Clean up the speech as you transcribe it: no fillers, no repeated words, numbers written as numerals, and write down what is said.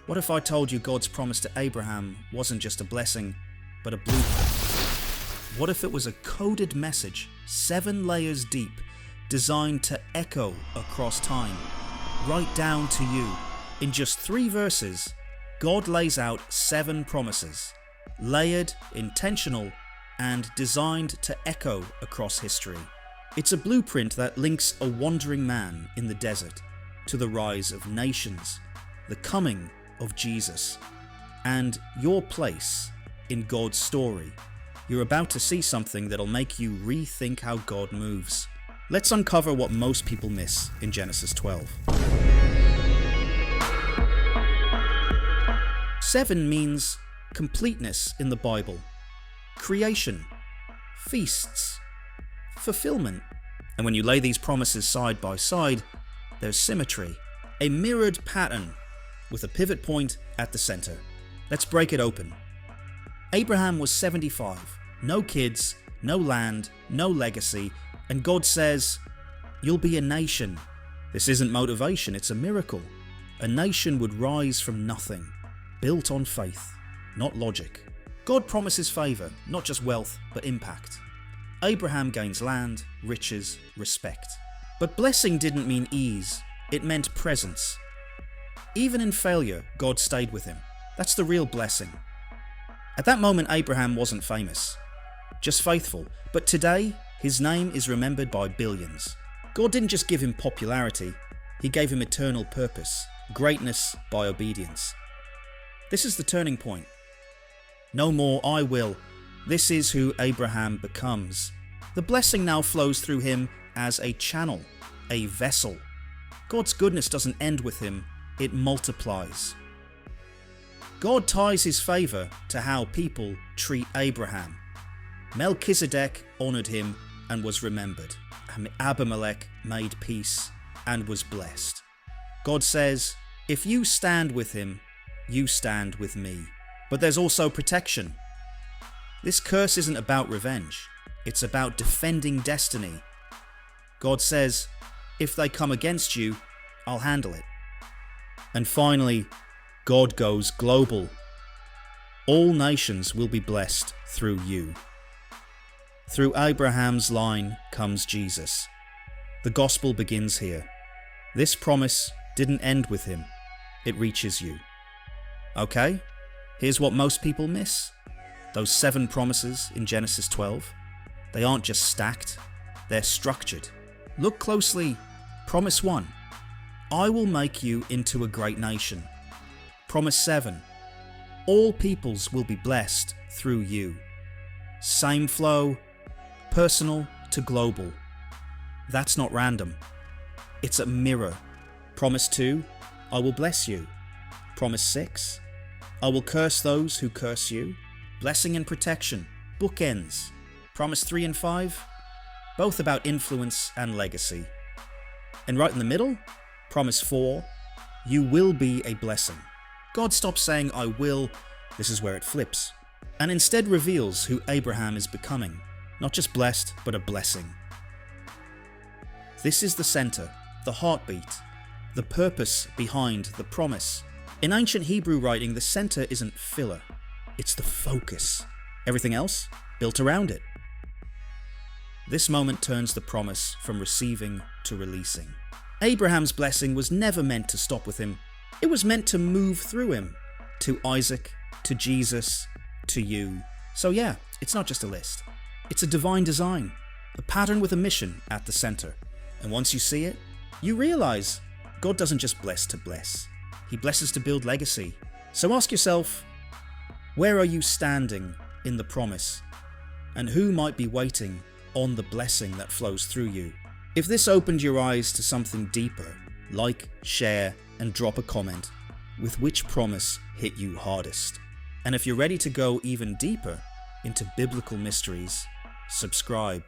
What if I told you God's promise to Abraham wasn't just a blessing, but a blueprint? What if it was a coded message, 7 layers deep, designed to echo across time, right down to you? In just 3 verses, God lays out 7 promises, layered, intentional, and designed to echo across history. It's a blueprint that links a wandering man in the desert to the rise of nations, the coming of Jesus, and your place in God's story. You're about to see something that'll make you rethink how God moves. Let's uncover what most people miss in Genesis 12. 7 means completeness in the Bible, creation, feasts, fulfillment. And when you lay these promises side by side, there's symmetry, a mirrored pattern with a pivot point at the center. Let's break it open. Abraham was 75, no kids, no land, no legacy, and God says, "You'll be a nation." This isn't motivation, it's a miracle. A nation would rise from nothing, built on faith, not logic. God promises favor, not just wealth, but impact. Abraham gains land, riches, respect. But blessing didn't mean ease, it meant presence. Even in failure, God stayed with him. That's the real blessing. At that moment, Abraham wasn't famous, just faithful. But today, his name is remembered by billions. God didn't just give him popularity, he gave him eternal purpose, greatness by obedience. This is the turning point. No more "I will." This is who Abraham becomes. The blessing now flows through him as a channel, a vessel. God's goodness doesn't end with him, it multiplies. God ties his favor to how people treat Abraham. Melchizedek honored him and was remembered. Abimelech made peace and was blessed. God says, if you stand with him, you stand with me. But there's also protection. This curse isn't about revenge, it's about defending destiny. God says, if they come against you, I'll handle it. And finally, God goes global. All nations will be blessed through you. Through Abraham's line comes Jesus. The gospel begins here. This promise didn't end with him, it reaches you. Okay, here's what most people miss. Those 7 promises in Genesis 12, they aren't just stacked, they're structured. Look closely. Promise 1, I will make you into a great nation. Promise 7, all peoples will be blessed through you. Same flow, personal to global. That's not random. It's a mirror. Promise 2, I will bless you. Promise 6, I will curse those who curse you. Blessing and protection, bookends. Promise 3 and 5, both about influence and legacy. And right in the middle, promise 4, you will be a blessing. God stops saying I will, this is where it flips, and instead reveals who Abraham is becoming, not just blessed, but a blessing. This is the center, the heartbeat, the purpose behind the promise. In ancient Hebrew writing, the center isn't filler, it's the focus. Everything else built around it. This moment turns the promise from receiving to releasing. Abraham's blessing was never meant to stop with him. It was meant to move through him, to Isaac, to Jesus, to you. So yeah, it's not just a list. It's a divine design, a pattern with a mission at the center. And once you see it, you realize God doesn't just bless to bless. He blesses to build legacy. So ask yourself, where are you standing in the promise? And who might be waiting on the blessing that flows through you? If this opened your eyes to something deeper, like, share, and drop a comment with which promise hit you hardest. And if you're ready to go even deeper into biblical mysteries, subscribe